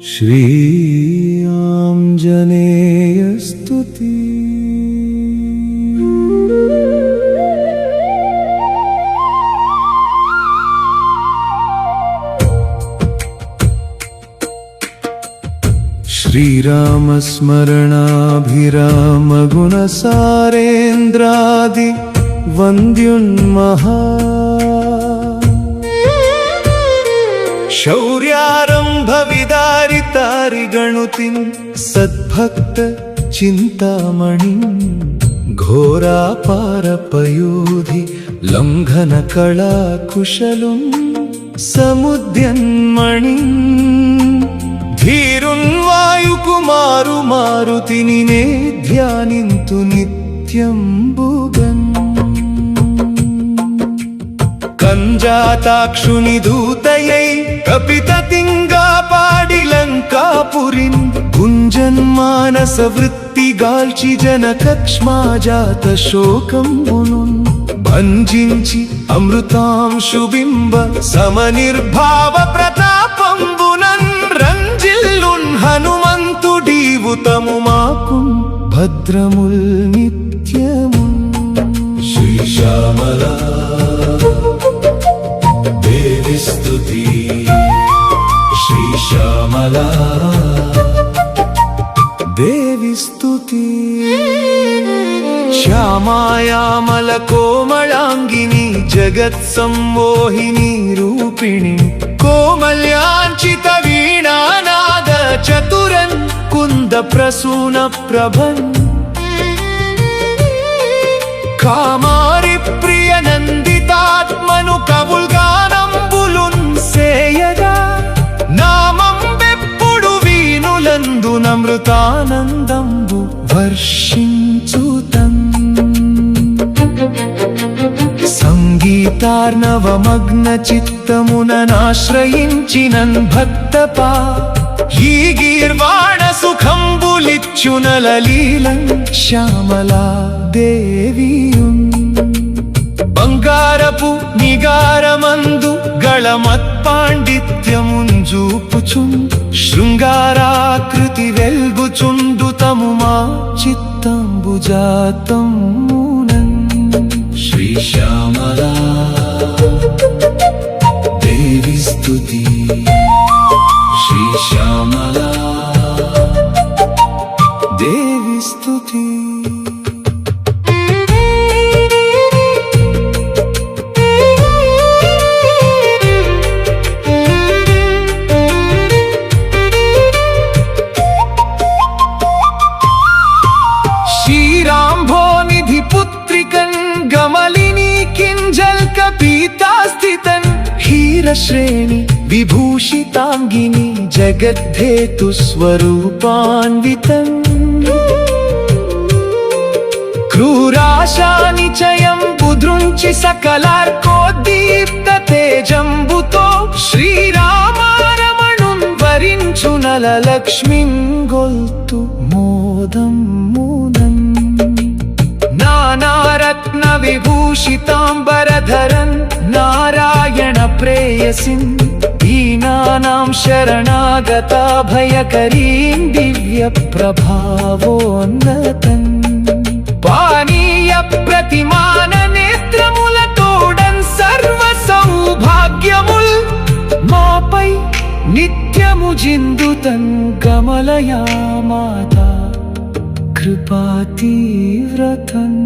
श्रीआञ्जनेयस्तुति। श्रीरामस्मरणाभिराम गुणसारेन्द्रादि वन्द्युन्महा शौर्यारंभ विदारितारिगणुतिं सद्भक्त चिन्तामणि घोरापारपयोधि लंघन कला कुशलुं समुद्यन्मणि धीरुन्वायुकुमारु मारुतिनि ने ध्यानिन्तु नित्यंबुगन् कंजाताक्षुनि दूतयै कपिततिंगा पाडि लंकापुरिन् गुञ्जन्मानस वृत्तिगाल्चि जनकक्ष्माजात शोकंबुनुन् भञ्जिंचि अमृतांशुबिम्ब समनिर्भाव प्रतापंबुनन् रंजिल्लुन् हनुमन्तुडीवुतमु माकुन् भद्रमुल् नित्यमुन्। श्रीश्यामला देवी स्तुति। श्रीश्यामला देवी स्तुति। श्यामायामल कोमलांगिनी जगत्सम्मोहिनी रूपिणी कोमल्याञ्चित वीणानाद चतुरन् कुन्द प्रसून प्रभन् कामारि प्रिय नन्दितात्मनु कवुल्गानंबुलुन् सेयगा नामं वेप्पुडु वीनुलंदु नमृतानंदंबु वर्षिंचुतन् संगीतार्णवमग्न चित्तमुननाश्रयिंचिनन् भक्तपा ఈ గీర్వాణ సుఖంబులిచ్చున లలీలం శ్యామలా దేవియున్ బంగారపు నిగారమందు గళమత్పాండిత్యమున్ జూపుచున్ శృంగారాకృతి వెల్గుచుండు తము మా చిత్తంబుజాతమునన్। శ్రీశ్యామలా దేవి స్తుతి। श्रीश्यामला देवी स्तुति। श्रीराम्भोनिधि पुत्रिकन् गमलिनी किंजल्क पीतास्थितन् हीरश्रेणी विभूषितांगिनी जगद्धेतु स्वरूपान्वितम् क्रूराशानिचयं बुद्रुञ्चि सकलार्कोद्दीप्त तेजंबुतो श्रीरामारमणुं वरिंचुनल लक्ष्मीं गोल्तु मोदं मुनन् नानारत्न विभूषितांबरधरन् नारायण प्रेयसिन् दीनानां शरणागता भयकरीं दिव्य प्रभावोन्नतन् पानीय प्रतिमान नेत्रमुलतोडन् सर्व सौभाग्यमुल मापै नित्यमुजिन्दुतन् कमलया माता कृपातीव्रतन्।